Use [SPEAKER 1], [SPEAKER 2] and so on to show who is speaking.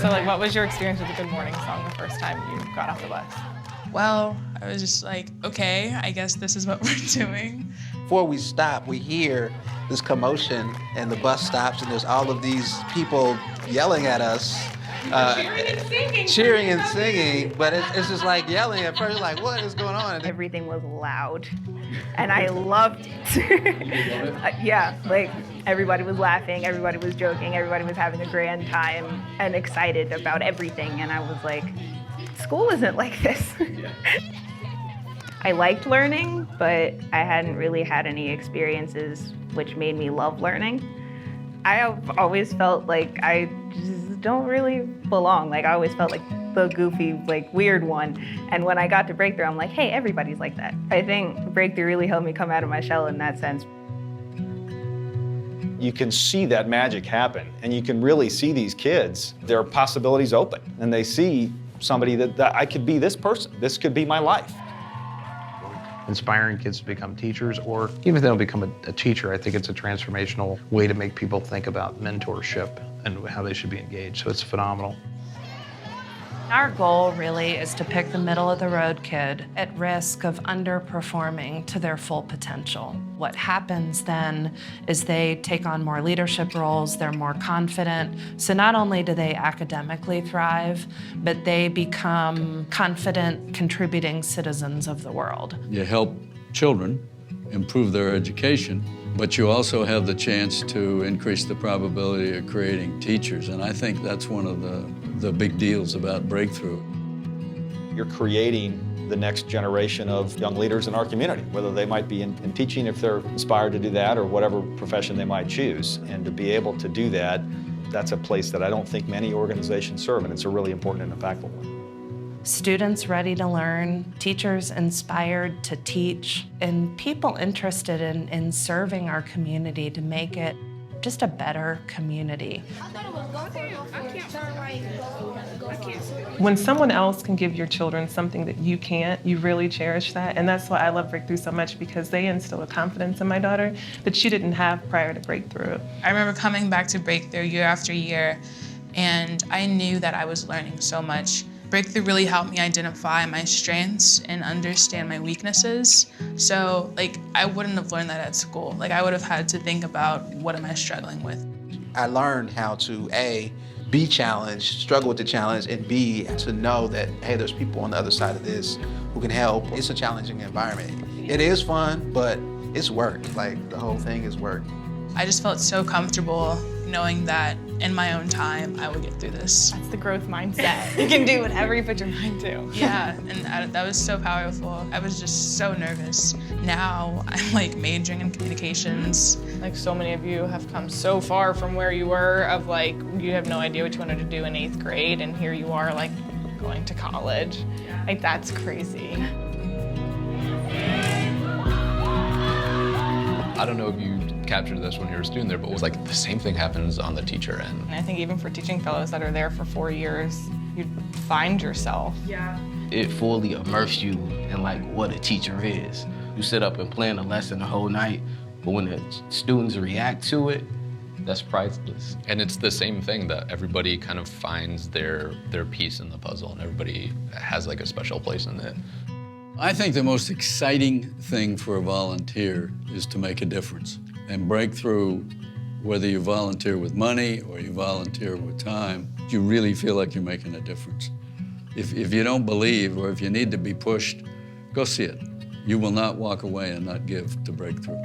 [SPEAKER 1] So like, what was your experience with the Good Morning song the first time you got off the bus?
[SPEAKER 2] Well, I was just like, okay, I guess this is what we're doing.
[SPEAKER 3] Before we stop, we hear this commotion and the bus stops and there's all of these people yelling at us. Cheering and singing, but it's just like yelling at first, like, what is going on?
[SPEAKER 4] Everything was loud, and I loved it. Yeah, like everybody was laughing, everybody was joking, everybody was having a grand time and excited about everything, and I was like, school isn't like this. I liked learning, but I hadn't really had any experiences which made me love learning. I have always felt like I just don't really belong. Like I always felt like the goofy, like weird one. And when I got to Breakthrough, I'm like, hey, everybody's like that. I think Breakthrough really helped me come out of my shell in that sense.
[SPEAKER 5] You can see that magic happen, and you can really see these kids, their possibilities open, and they see somebody that I could be this person. This could be my life.
[SPEAKER 6] Inspiring kids to become teachers, or even if they don't become a teacher, I think it's a transformational way to make people think about mentorship and how they should be engaged, so it's phenomenal.
[SPEAKER 7] Our goal really is to pick the middle of the road kid at risk of underperforming to their full potential. What happens then is they take on more leadership roles, they're more confident, so not only do they academically thrive, but they become confident, contributing citizens of the world.
[SPEAKER 8] You help children improve their education, but you also have the chance to increase the probability of creating teachers, and I think that's one of the big deals about Breakthrough.
[SPEAKER 5] You're creating the next generation of young leaders in our community, whether they might be in teaching if they're inspired to do that, or whatever profession they might choose. And to be able to do that, that's a place that I don't think many organizations serve, and it's a really important and impactful one.
[SPEAKER 7] Students ready to learn, teachers inspired to teach, and people interested in serving our community to make it just a better community.
[SPEAKER 1] When someone else can give your children something that you can't, you really cherish that. And that's why I love Breakthrough so much, because they instill a confidence in my daughter that she didn't have prior to Breakthrough.
[SPEAKER 2] I remember coming back to Breakthrough year after year, and I knew that I was learning so much. Breakthrough really helped me identify my strengths and understand my weaknesses. So, like, I wouldn't have learned that at school. Like, I would have had to think about, what am I struggling with?
[SPEAKER 3] I learned how to, A, be challenged, struggle with the challenge, and B, to know that, hey, there's people on the other side of this who can help. It's a challenging environment. It is fun, but it's work. Like, the whole thing is work.
[SPEAKER 2] I just felt so comfortable knowing that in my own time, I would get through this.
[SPEAKER 1] That's the growth mindset. You can do whatever you put your mind to.
[SPEAKER 2] Yeah, and that was so powerful. I was just so nervous. Now I'm like majoring in communications.
[SPEAKER 1] Like, so many of you have come so far from where you were, of like, you have no idea what you wanted to do in 8th grade, and here you are, like, going to college. Like, that's crazy.
[SPEAKER 9] I don't know if you captured this when you were a student there, but it was like the same thing happens on the teacher end.
[SPEAKER 1] And I think even for teaching fellows that are there for 4 years, you find yourself.
[SPEAKER 4] Yeah.
[SPEAKER 10] It fully immerses you in like what a teacher is. You sit up and plan a lesson the whole night, but when the students react to it, that's priceless.
[SPEAKER 9] And it's the same thing that everybody kind of finds their piece in the puzzle, and everybody has like a special place in it.
[SPEAKER 8] I think the most exciting thing for a volunteer is to make a difference. And Breakthrough, whether you volunteer with money or you volunteer with time, you really feel like you're making a difference. If you don't believe, or if you need to be pushed, go see it. You will not walk away and not give to Breakthrough.